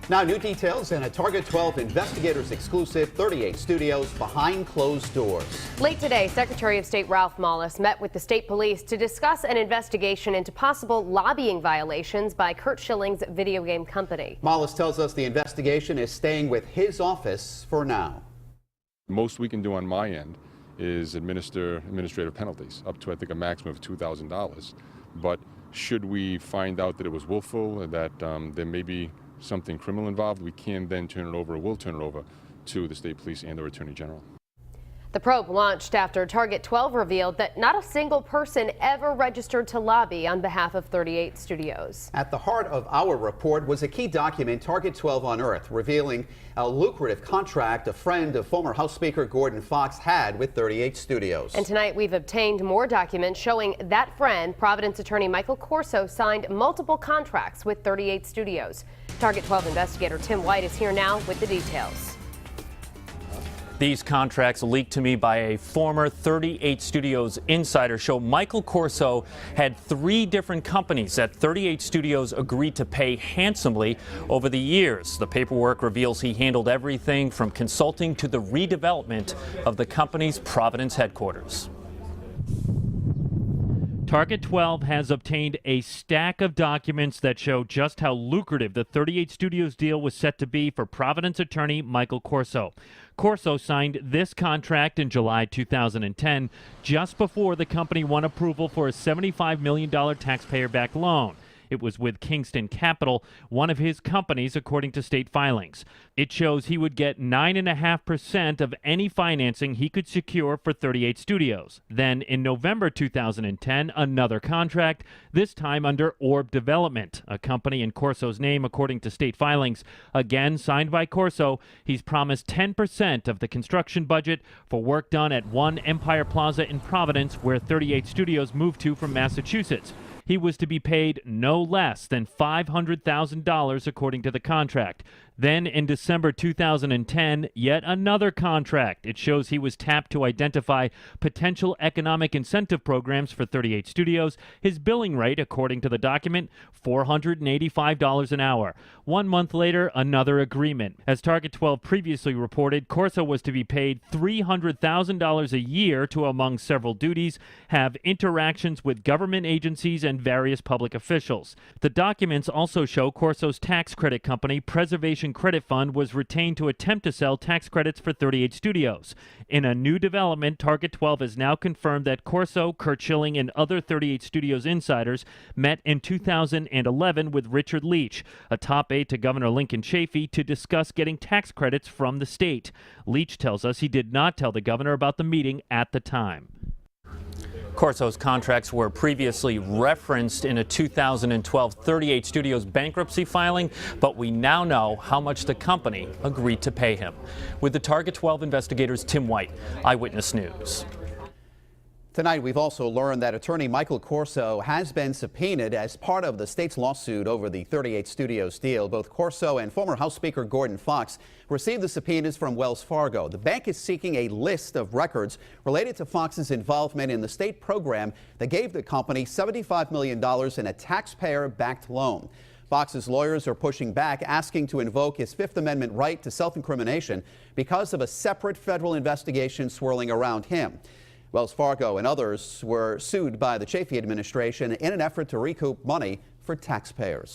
Now, new details in a Target 12 investigators exclusive 38 studios behind closed doors. Late today, Secretary of State Ralph Malus met with the state police to discuss an investigation into possible lobbying violations by Curt Schilling's video game company. Malus tells us the investigation is staying with his office for now. Most we can do on my end is administer administrative penalties up to, I think, a maximum of $2,000. But should we find out that it was willful and that there may be something criminal involved, we can then turn it over, or will turn it over, to the state police and or attorney general. The probe launched after Target 12 revealed that not a single person ever registered to lobby on behalf of 38 studios. At the heart of our report was a key document Target 12 unearthed, revealing a lucrative contract a friend of former House Speaker Gordon Fox had with 38 studios. And tonight we've obtained more documents showing that friend, Providence attorney Michael Corso, signed multiple contracts with 38 studios. Target 12 investigator Tim White is here now with the details. These contracts leaked to me by a former 38 Studios insider show Michael Corso had 3 different companies that 38 Studios agreed to pay handsomely over the years. The paperwork reveals he handled everything from consulting to the redevelopment of the company's Providence headquarters. Target 12 has obtained a stack of documents that show just how lucrative the 38 Studios deal was set to be for Providence attorney Michael Corso. Corso signed this contract in July 2010, just before the company won approval for a $75 million taxpayer-backed loan. It was with Kingston Capital, one of his companies, according to state filings. It shows he would get 9.5% of any financing he could secure for 38 studios. Then, in November 2010, another contract, this time under Orb Development, a company in Corso's name, according to state filings. Again, signed by Corso, he's promised 10% of the construction budget for work done at One Empire Plaza in Providence, where 38 studios moved to from Massachusetts. He was to be paid no less than $500,000 according to the contract. Then in December 2010, yet another contract. It shows he was tapped to identify potential economic incentive programs for 38 studios. His billing rate, according to the document, $485 an hour. 1 month later, another agreement. As Target 12 previously reported, Corso was to be paid $300,000 a year to, among several duties, have interactions with government agencies and various public officials. The documents also show Corso's tax credit company, Preservation Credit Fund, was retained to attempt to sell tax credits for 38 studios. In a new development, Target 12 has now confirmed that Corso, Curt Schilling, and other 38 studios insiders met in 2011 with Richard Leach, a top aide to Governor Lincoln Chafee, to discuss getting tax credits from the state. Leach tells us he did not tell the governor about the meeting at the time. Corso's contracts were previously referenced in a 2012 38 Studios bankruptcy filing, but we now know how much the company agreed to pay him. With the Target 12 investigators, Tim White, Eyewitness News. Tonight, we've also learned that attorney Michael Corso has been subpoenaed as part of the state's lawsuit over the 38 Studios deal. Both Corso and former House Speaker Gordon Fox received the subpoenas from Wells Fargo. The bank is seeking a list of records related to Fox's involvement in the state program that gave the company $75 million in a taxpayer-backed loan. Fox's lawyers are pushing back, asking to invoke his Fifth Amendment right to self-incrimination because of a separate federal investigation swirling around him. Wells Fargo and others were sued by the Chafee administration in an effort to recoup money for taxpayers.